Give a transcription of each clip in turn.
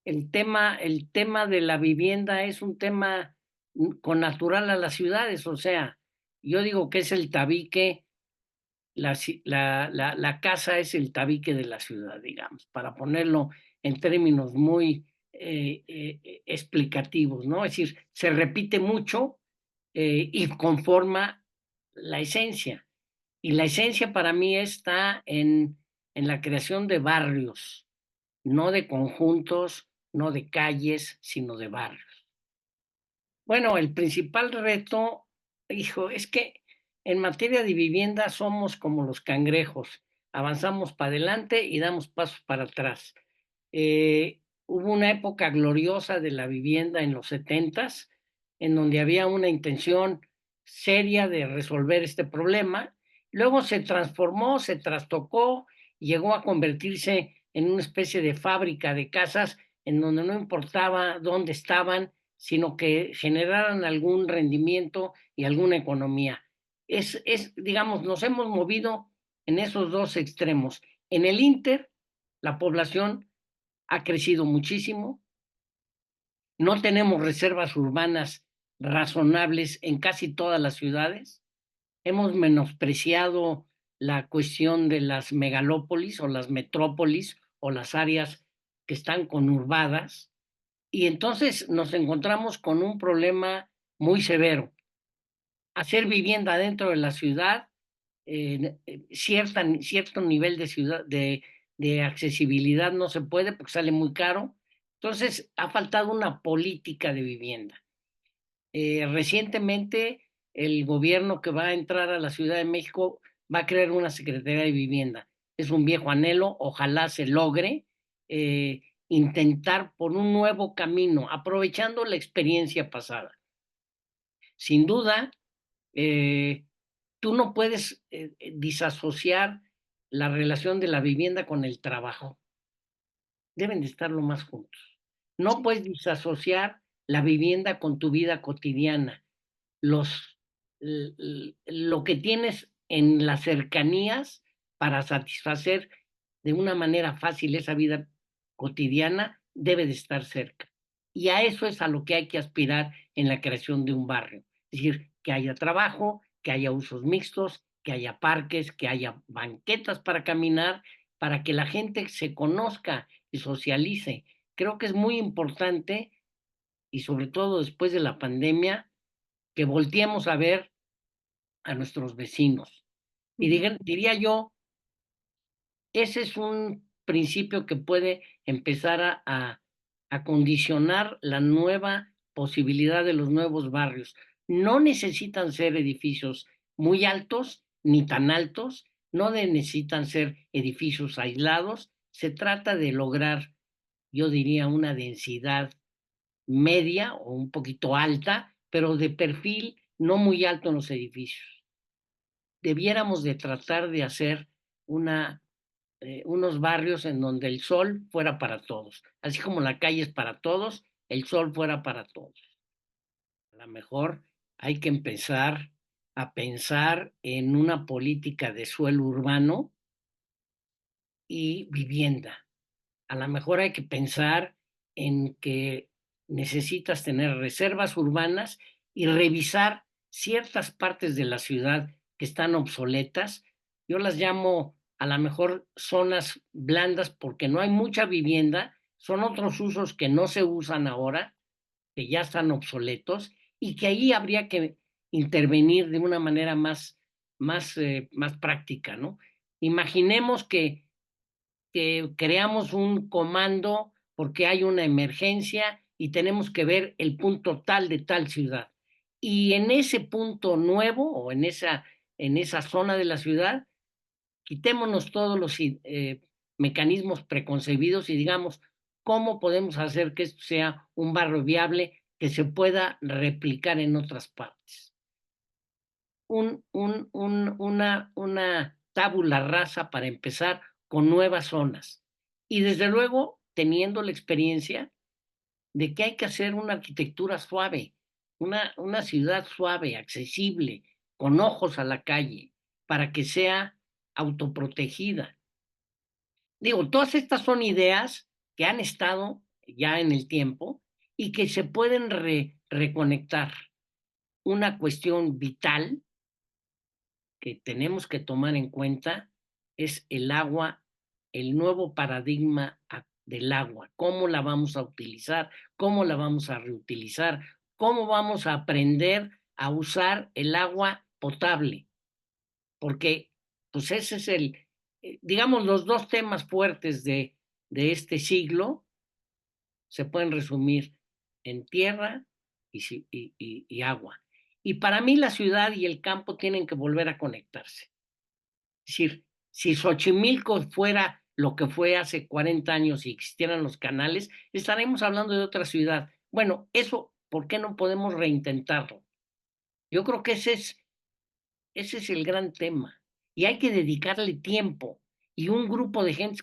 el tema de la vivienda es un tema con natural a las ciudades, o sea, yo digo que es el tabique, la casa es el tabique de la ciudad, digamos, para ponerlo en términos muy explicativos, ¿no? Es decir, se repite mucho y conforma la esencia. Y la esencia para mí está en la creación de barrios, no de conjuntos, no de calles, sino de barrios. Bueno, el principal reto, hijo, es que en materia de vivienda somos como los cangrejos, avanzamos para adelante y damos pasos para atrás. Hubo una época gloriosa de la vivienda en los setentas, en donde había una intención seria de resolver este problema. Luego se transformó, se trastocó, llegó a convertirse en una especie de fábrica de casas en donde no importaba dónde estaban, sino que generaran algún rendimiento y alguna economía. Digamos, nos hemos movido en esos dos extremos. En el Inter, la población ha crecido muchísimo, no tenemos reservas urbanas razonables en casi todas las ciudades, hemos menospreciado la cuestión de las megalópolis o las metrópolis o las áreas que están conurbadas, y entonces nos encontramos con un problema muy severo. Hacer vivienda dentro de la ciudad, cierto nivel de ciudad, de accesibilidad no se puede porque sale muy caro. Entonces, ha faltado una política de vivienda. Recientemente, el gobierno que va a entrar a la Ciudad de México va a crear una Secretaría de Vivienda. Es un viejo anhelo, ojalá se logre intentar por un nuevo camino, aprovechando la experiencia pasada. Sin duda, eh, tú no puedes disasociar la relación de la vivienda con el trabajo. Deben de estar lo más juntos. No Sí. puedes disasociar la vivienda con tu vida cotidiana. Los, lo que tienes en las cercanías para satisfacer de una manera fácil esa vida cotidiana debe de estar cerca. Y a eso es a lo que hay que aspirar en la creación de un barrio. Es decir, que haya trabajo, que haya usos mixtos, que haya parques, que haya banquetas para caminar, para que la gente se conozca y socialice. Creo que es muy importante, y sobre todo después de la pandemia, que volteemos a ver a nuestros vecinos. Y Ujú. diría yo, ese es un principio que puede empezar a condicionar la nueva posibilidad de los nuevos barrios. No necesitan ser edificios muy altos ni tan altos, no necesitan ser edificios aislados, se trata de lograr, yo diría, una densidad media o un poquito alta, pero de perfil no muy alto en los edificios. Debiéramos de tratar de hacer unos barrios en donde el sol fuera para todos, así como la calle es para todos, el sol fuera para todos. A lo mejor hay que empezar a pensar en una política de suelo urbano y vivienda. A lo mejor hay que pensar en que necesitas tener reservas urbanas y revisar ciertas partes de la ciudad que están obsoletas. Yo las llamo a lo mejor zonas blandas porque no hay mucha vivienda, son otros usos que no se usan ahora, que ya están obsoletos y que ahí habría que intervenir de una manera más práctica, ¿no? Imaginemos que creamos un comando porque hay una emergencia y tenemos que ver el punto tal de tal ciudad. Y en ese punto nuevo o en esa zona de la ciudad, quitémonos todos los mecanismos preconcebidos y digamos, ¿cómo podemos hacer que esto sea un barrio viable que se pueda replicar en otras partes? Una tabula rasa para empezar con nuevas zonas. Y desde luego, teniendo la experiencia de que hay que hacer una arquitectura suave, una ciudad suave, accesible, con ojos a la calle, para que sea autoprotegida. Digo, todas estas son ideas que han estado ya en el tiempo y que se pueden reconectar. Una cuestión vital que tenemos que tomar en cuenta es el agua, el nuevo paradigma del agua, cómo la vamos a utilizar, cómo la vamos a reutilizar, cómo vamos a aprender a usar el agua potable, porque pues ese es digamos, los dos temas fuertes de este siglo se pueden resumir en tierra y agua. Y para mí la ciudad y el campo tienen que volver a conectarse. Es decir, si Xochimilco fuera lo que fue hace 40 años y existieran los canales, estaremos hablando de otra ciudad. Bueno, eso, ¿por qué no podemos reintentarlo? Yo creo que ese es el gran tema. Y hay que dedicarle tiempo y un grupo de gente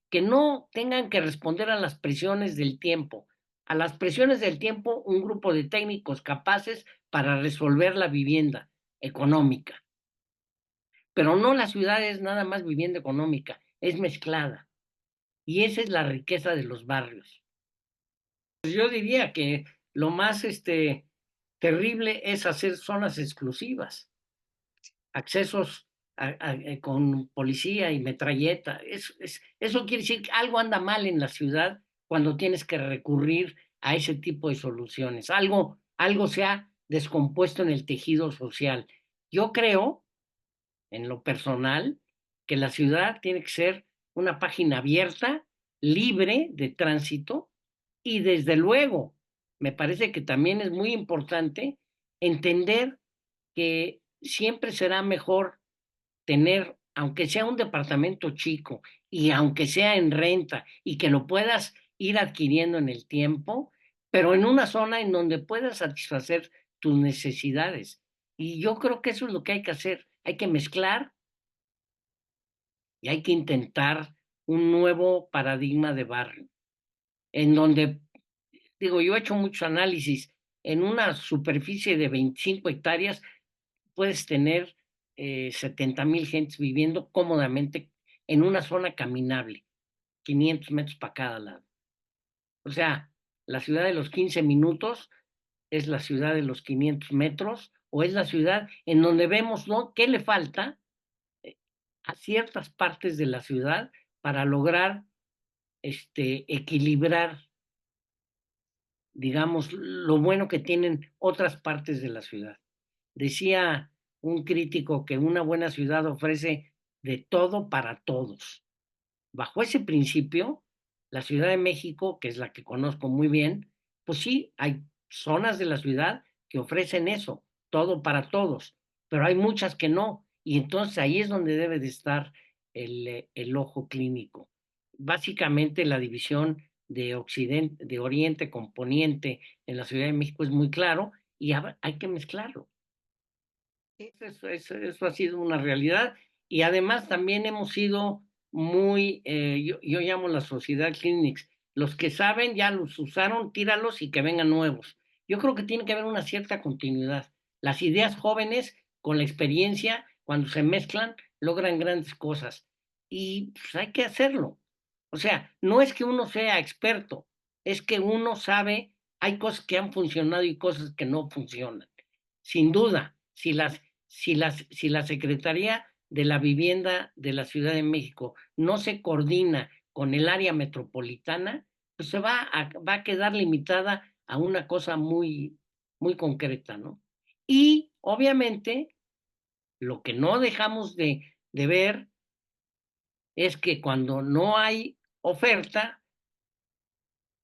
que no tengan que responder a las presiones del tiempo. A las presiones del tiempo, un grupo de técnicos capaces para resolver la vivienda económica. Pero no la ciudad es nada más vivienda económica, es mezclada. Y esa es la riqueza de los barrios. Pues yo diría que lo más terrible es hacer zonas exclusivas, accesos con policía y metralleta. Eso quiere decir que algo anda mal en la ciudad cuando tienes que recurrir a ese tipo de soluciones. Algo se ha descompuesto en el tejido social. Yo creo en lo personal, que la ciudad tiene que ser una página abierta, libre de tránsito y desde luego, me parece que también es muy importante entender que siempre será mejor tener, aunque sea un departamento chico y aunque sea en renta y que lo puedas ir adquiriendo en el tiempo, pero en una zona en donde puedas satisfacer tus necesidades. Y yo creo que eso es lo que hay que hacer. Hay que mezclar y hay que intentar un nuevo paradigma de barrio, en donde, digo, yo he hecho muchos análisis, en una superficie de 25 hectáreas puedes tener 70,000 gentes viviendo cómodamente en una zona caminable, 500 metros para cada lado. O sea, la ciudad de los 15 minutos es la ciudad de los 500 metros o es la ciudad en donde vemos, ¿no?, qué le falta a ciertas partes de la ciudad para lograr equilibrar, digamos, lo bueno que tienen otras partes de la ciudad. Decía un crítico que una buena ciudad ofrece de todo para todos. Bajo ese principio, la Ciudad de México, que es la que conozco muy bien, pues sí, hay zonas de la ciudad que ofrecen eso, todo para todos, pero hay muchas que no, y entonces ahí es donde debe de estar el ojo clínico. Básicamente la división de occidente, de oriente con poniente en la Ciudad de México es muy claro y hay que mezclarlo. Eso ha sido una realidad y además también hemos sido muy, yo llamo la sociedad clinics, los que saben ya los usaron, tíralos y que vengan nuevos. Yo creo que tiene que haber una cierta continuidad. Las ideas jóvenes con la experiencia, cuando se mezclan, logran grandes cosas y pues, hay que hacerlo. O sea, no es que uno sea experto, es que uno sabe, hay cosas que han funcionado y cosas que no funcionan. Sin duda, si la Secretaría de la Vivienda de la Ciudad de México no se coordina con el área metropolitana, pues va a quedar limitada a una cosa muy, muy concreta, ¿no? Y obviamente lo que no dejamos de ver es que cuando no hay oferta,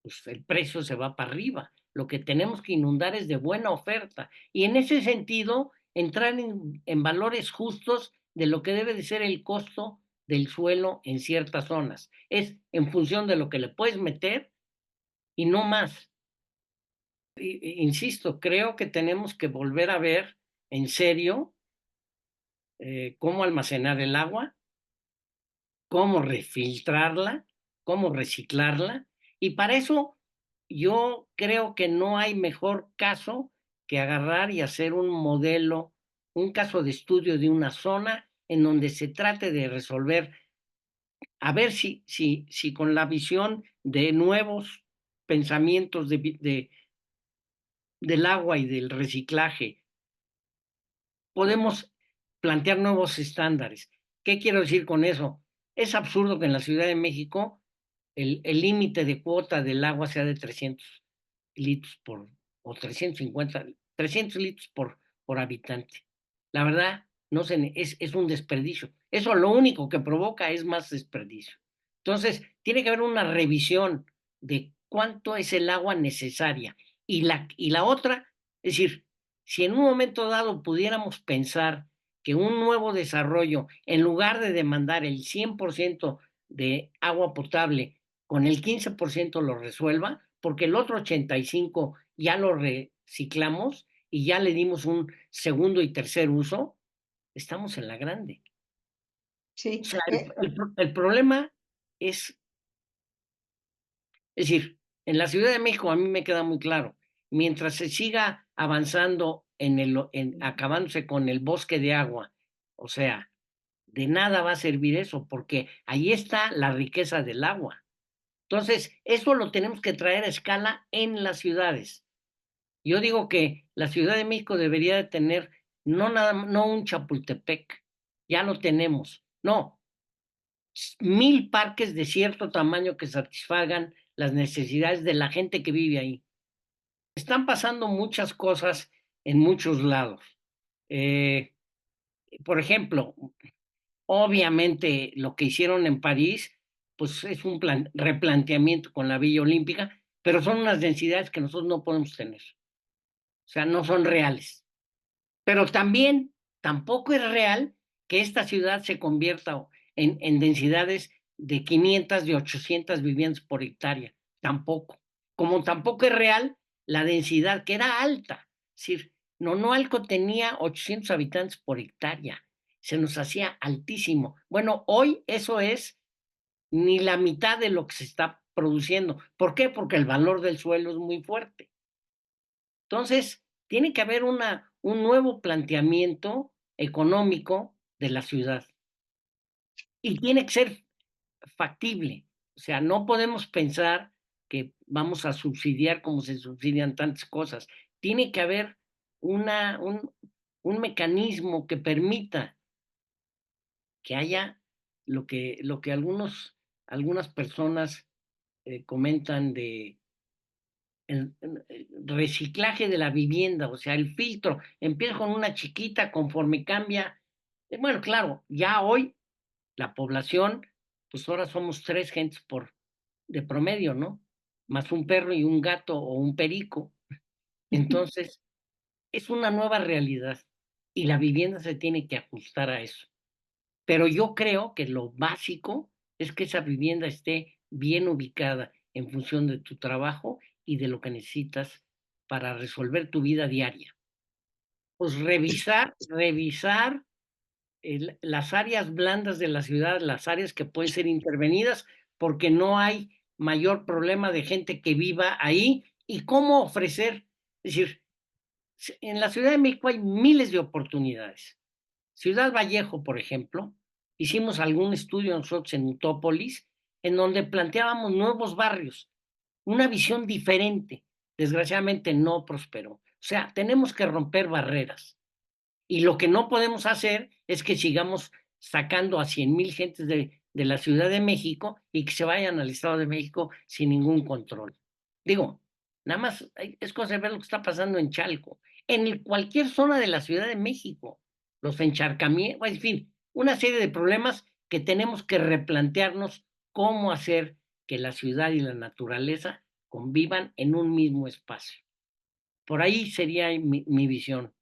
pues el precio se va para arriba. Lo que tenemos que inundar es de buena oferta. Y en ese sentido, entrar en valores justos de lo que debe de ser el costo del suelo en ciertas zonas. Es en función de lo que le puedes meter y no más. Insisto, creo que tenemos que volver a ver en serio cómo almacenar el agua, cómo refiltrarla, cómo reciclarla. Y para eso yo creo que no hay mejor caso que agarrar y hacer un modelo, un caso de estudio de una zona en donde se trate de resolver, a ver si con la visión de nuevos pensamientos del agua y del reciclaje, podemos plantear nuevos estándares. ¿Qué quiero decir con eso? Es absurdo que en la Ciudad de México el límite de cuota del agua sea de 300 litros o 350, 300 litros por habitante. La verdad, no sé, es un desperdicio. Eso lo único que provoca es más desperdicio. Entonces, tiene que haber una revisión de cuánto es el agua necesaria. Y la otra, es decir, si en un momento dado pudiéramos pensar que un nuevo desarrollo, en lugar de demandar el 100% de agua potable, con el 15% lo resuelva, porque el otro 85% ya lo reciclamos y ya le dimos un segundo y tercer uso, estamos en la grande. O Sí, sea, el problema es decir, en la Ciudad de México a mí me queda muy claro, mientras se siga avanzando acabándose con el bosque de agua, o sea, de nada va a servir eso, porque ahí está la riqueza del agua. Entonces, eso lo tenemos que traer a escala en las ciudades. Yo digo que la Ciudad de México debería de tener no un Chapultepec, ya lo tenemos, no, 1000 parques de cierto tamaño que satisfagan las necesidades de la gente que vive ahí. Están pasando muchas cosas en muchos lados. Eh, por ejemplo, obviamente lo que hicieron en París, pues es un replanteamiento con la Villa Olímpica, pero son unas densidades que nosotros no podemos tener. O sea, no son reales. Pero también tampoco es real que esta ciudad se convierta en densidades de 500, de 800 viviendas por hectárea. Tampoco. Como tampoco es real la densidad, que era alta. Es decir, Nonualco tenía 800 habitantes por hectárea. Se nos hacía altísimo. Bueno, hoy eso es ni la mitad de lo que se está produciendo. ¿Por qué? Porque el valor del suelo es muy fuerte. Entonces, tiene que haber un nuevo planteamiento económico de la ciudad y tiene que ser factible. O sea, no podemos pensar que vamos a subsidiar como se subsidian tantas cosas. Tiene que haber una, un, un mecanismo que permita que haya lo que algunas personas comentan de el reciclaje de la vivienda, o sea, el filtro. Empieza con una chiquita, conforme cambia. Bueno, claro, ya hoy la población, pues ahora somos 3 gentes de promedio, ¿no? Más un perro y un gato o un perico. Entonces, es una nueva realidad y la vivienda se tiene que ajustar a eso. Pero yo creo que lo básico es que esa vivienda esté bien ubicada en función de tu trabajo y de lo que necesitas para resolver tu vida diaria. Pues revisar las áreas blandas de la ciudad, las áreas que pueden ser intervenidas, porque no hay mayor problema de gente que viva ahí y cómo ofrecer. Es decir, en la Ciudad de México hay miles de oportunidades. Ciudad Vallejo, por ejemplo, hicimos algún estudio nosotros en Utópolis, en donde planteábamos nuevos barrios, una visión diferente. Desgraciadamente no prosperó. O sea, tenemos que romper barreras. Y lo que no podemos hacer es que sigamos sacando a 100,000 gentes de la Ciudad de México y que se vayan al Estado de México sin ningún control. Digo, nada más es cosa de ver lo que está pasando en Chalco, en cualquier zona de la Ciudad de México, los encharcamientos, en fin, una serie de problemas que tenemos que replantearnos cómo hacer que la ciudad y la naturaleza convivan en un mismo espacio. Por ahí sería mi visión.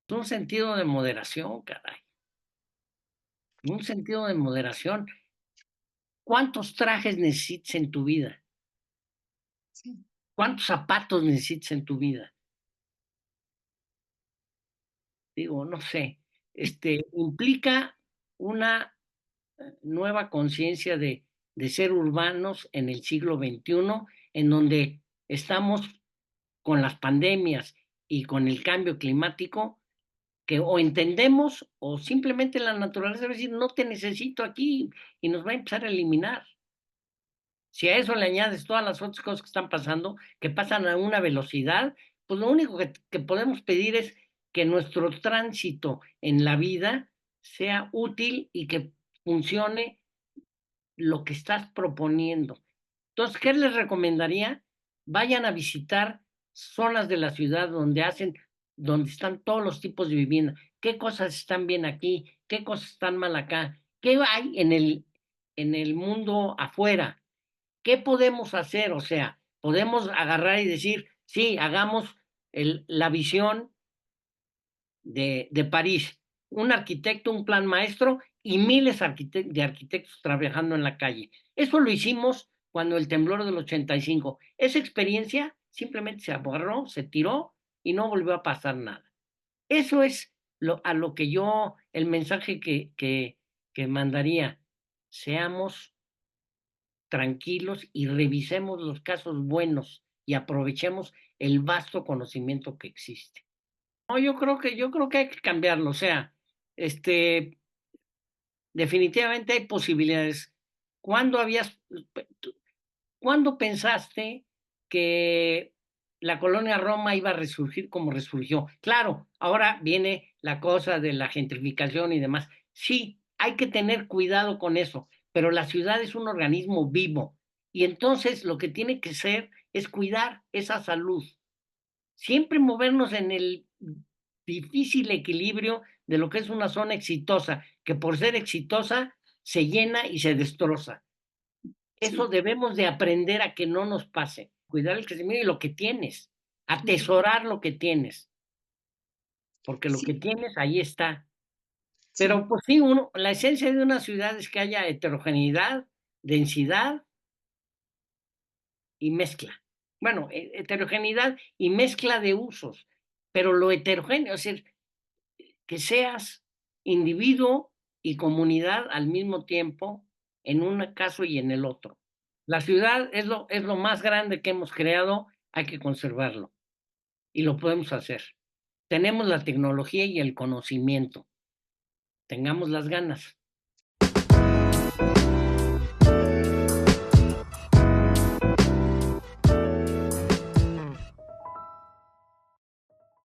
Un sentido de moderación, caray. Un sentido de moderación. ¿Cuántos trajes necesitas en tu vida? sí, ¿Cuántos zapatos necesitas en tu vida? Digo, no sé. Implica una nueva conciencia de ser urbanos en el siglo XXI, en donde estamos con las pandemias y con el cambio climático, que o entendemos o simplemente la naturaleza va a decir, no te necesito aquí y nos va a empezar a eliminar. Si a eso le añades todas las otras cosas que están pasando, que pasan a una velocidad, pues lo único que podemos pedir es que nuestro tránsito en la vida sea útil y que funcione lo que estás proponiendo. Entonces, ¿qué les recomendaría? Vayan a visitar zonas de la ciudad donde están todos los tipos de vivienda. ¿Qué cosas están bien aquí? ¿Qué cosas están mal acá? ¿Qué hay en el mundo afuera? ¿Qué podemos hacer? O sea, podemos agarrar y decir, sí, hagamos la visión de París, un arquitecto, un plan maestro y miles de arquitectos trabajando en la calle. Eso lo hicimos cuando el temblor del 85. Esa experiencia simplemente se aborró, se tiró y no volvió a pasar nada. Eso es a lo que yo, el mensaje que mandaría. Seamos tranquilos y revisemos los casos buenos y aprovechemos el vasto conocimiento que existe. No, yo creo que hay que cambiarlo. O sea, este, definitivamente hay posibilidades. ¿Cuándo habías, cuándo pensaste que la colonia Roma iba a resurgir como resurgió? Claro, ahora viene la cosa de la gentrificación y demás. Sí, hay que tener cuidado con eso, pero la ciudad es un organismo vivo y entonces lo que tiene que ser es cuidar esa salud, siempre movernos en el difícil equilibrio de lo que es una zona exitosa, que por ser exitosa se llena y se destroza. Eso sí, debemos de aprender a que no nos pase. Cuidar el crecimiento y lo que tienes, ujú, atesorar lo que tienes, porque lo que sí, tienes ahí está. sí, Pero pues sí, la esencia de una ciudad es que haya heterogeneidad, densidad y mezcla. Bueno, heterogeneidad y mezcla de usos, pero lo heterogéneo, es decir, que seas individuo y comunidad al mismo tiempo en un caso y en el otro. La ciudad es lo más grande que hemos creado, hay que conservarlo y lo podemos hacer. Tenemos la tecnología y el conocimiento, tengamos las ganas.